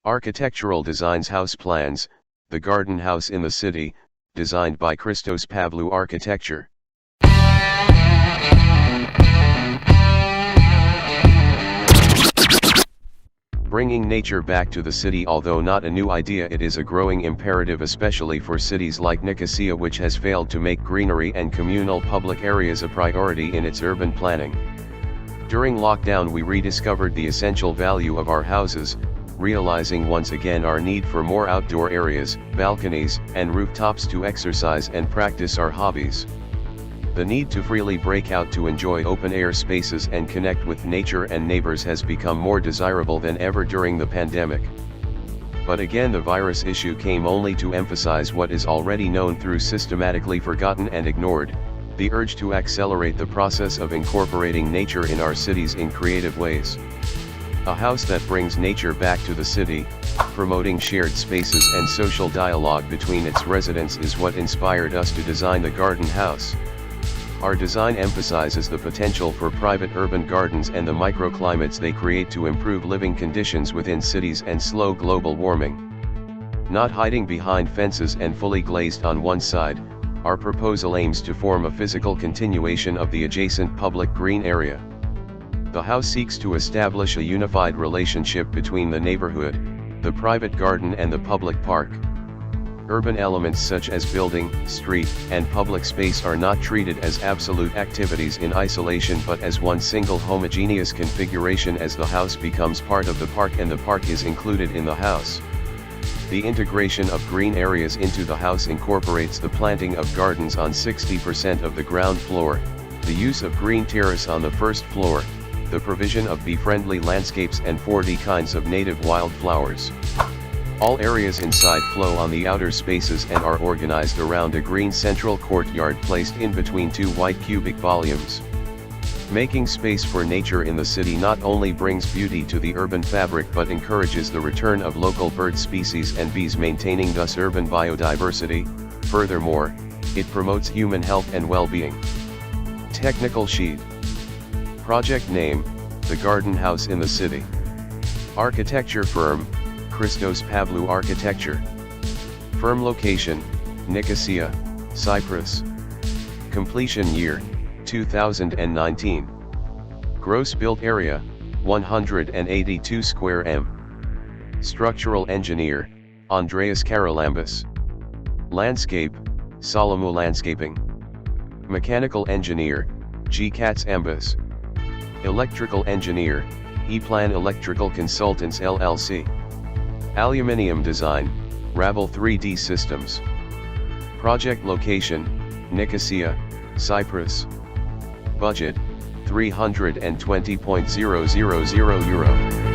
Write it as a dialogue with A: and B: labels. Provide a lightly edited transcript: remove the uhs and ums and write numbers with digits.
A: Architectural designs. House plans, the garden house in the city, designed by Christos. Pavlou architecture. Bringing nature back to the city. Although not a new idea, it is a growing imperative, especially for cities like Nicosia, which has failed to make greenery and communal public areas a priority in its urban planning. During lockdown we rediscovered the essential value of our houses, realizing once again our need for more outdoor areas, balconies, and rooftops to exercise and practice our hobbies. The need to freely break out to enjoy open-air spaces and connect with nature and neighbors has become more desirable than ever during the pandemic. But again, the virus issue came only to emphasize what is already known through systematically forgotten and ignored, the urge to accelerate the process of incorporating nature in our cities in creative ways. A house that brings nature back to the city, promoting shared spaces and social dialogue between its residents, is what inspired us to design the garden house. Our design emphasizes the potential for private urban gardens and the microclimates they create to improve living conditions within cities and slow global warming. Not hiding behind fences and fully glazed on one side, our proposal aims to form a physical continuation of the adjacent public green area. The house seeks to establish a unified relationship between the neighborhood, the private garden and the public park. Urban elements such as building, street, and public space are not treated as absolute activities in isolation, but as one single homogeneous configuration as the house becomes part of the park and the park is included in the house. The integration of green areas into the house incorporates the planting of gardens on 60% of the ground floor, the use of green terrace on the first floor, the provision of bee-friendly landscapes and 40 kinds of native wildflowers. All areas inside flow on the outer spaces and are organized around a green central courtyard placed in between two white cubic volumes. Making space for nature in the city not only brings beauty to the urban fabric but encourages the return of local bird species and bees, maintaining thus urban biodiversity. Furthermore, it promotes human health and well-being. Technical sheet. Project name, the garden house in the city. Architecture firm, Christos. Pavlou architecture. Firm location, Nicosia, Cyprus. Completion year, 2019. Gross built area, 182 square m. Structural engineer, Andreas. Charalambous. Landscape, Solomou landscaping. Mechanical engineer, Katsambas. Electrical engineer, eplan Electrical Consultants LLC. Aluminium design, Rabel 3D Systems. Project location, Nicosia, Cyprus. Budget, €320,000.